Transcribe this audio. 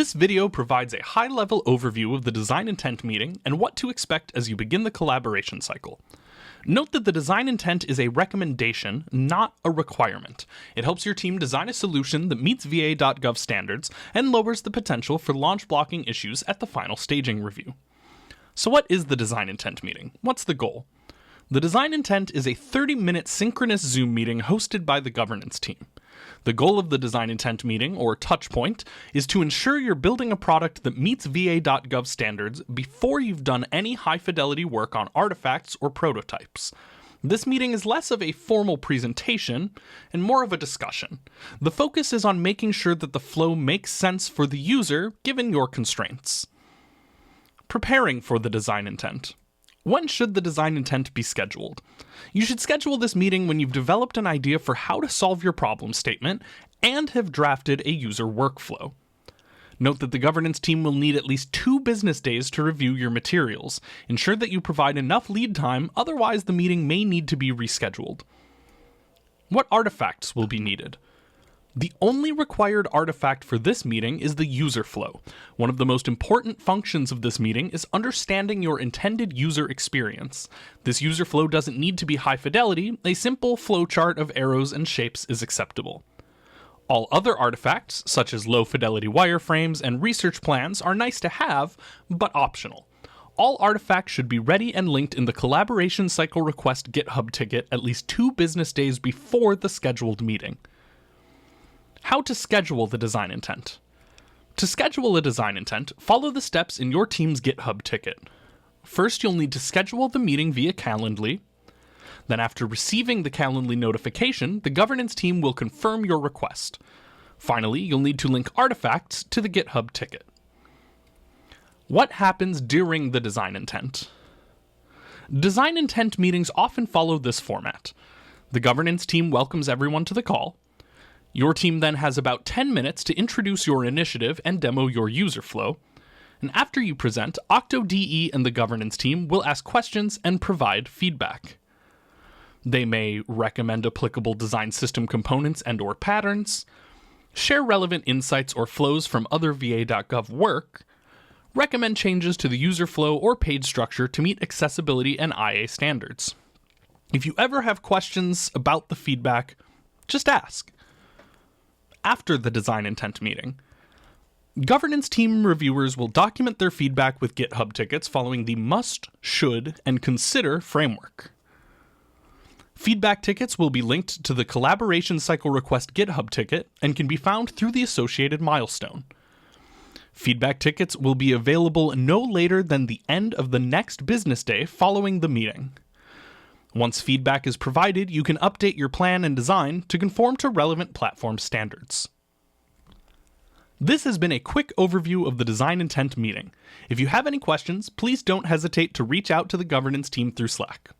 This video provides a high-level overview of the design intent meeting and what to expect as you begin the collaboration cycle. Note that the design intent is a recommendation, not a requirement. It helps your team design a solution that meets VA.gov standards and lowers the potential for launch blocking issues at the final staging review. So what is the design intent meeting? What's the goal? The design intent is a 30-minute synchronous Zoom meeting hosted by the governance team. The goal of the design intent meeting, or touchpoint, is to ensure you're building a product that meets VA.gov standards before you've done any high-fidelity work on artifacts or prototypes. This meeting is less of a formal presentation and more of a discussion. The focus is on making sure that the flow makes sense for the user given your constraints. Preparing for the design intent. When should the design intent be scheduled? You should schedule this meeting when you've developed an idea for how to solve your problem statement and have drafted a user workflow. Note that the governance team will need at least 2 business days to review your materials. Ensure that you provide enough lead time, otherwise the meeting may need to be rescheduled. What artifacts will be needed? The only required artifact for this meeting is the user flow. One of the most important functions of this meeting is understanding your intended user experience. This user flow doesn't need to be high fidelity. A simple flowchart of arrows and shapes is acceptable. All other artifacts, such as low-fidelity wireframes and research plans, are nice to have, but optional. All artifacts should be ready and linked in the collaboration cycle request GitHub ticket at least 2 business days before the scheduled meeting. How to schedule the design intent. To schedule a design intent, follow the steps in your team's GitHub ticket. First, you'll need to schedule the meeting via Calendly. Then after receiving the Calendly notification, the governance team will confirm your request. Finally, you'll need to link artifacts to the GitHub ticket. What happens during the design intent? Design intent meetings often follow this format. The governance team welcomes everyone to the call. Your team then has about 10 minutes to introduce your initiative and demo your user flow. And after you present, OctoDE and the governance team will ask questions and provide feedback. They may recommend applicable design system components and/or patterns, share relevant insights or flows from other VA.gov work, recommend changes to the user flow or page structure to meet accessibility and IA standards. If you ever have questions about the feedback, just ask. After the design intent meeting, governance team reviewers will document their feedback with GitHub tickets following the must, should, and consider framework. Feedback tickets will be linked to the collaboration cycle request GitHub ticket and can be found through the associated milestone. Feedback tickets will be available no later than the end of the next business day following the meeting. Once feedback is provided, you can update your plan and design to conform to relevant platform standards. This has been a quick overview of the design intent meeting. If you have any questions, please don't hesitate to reach out to the governance team through Slack.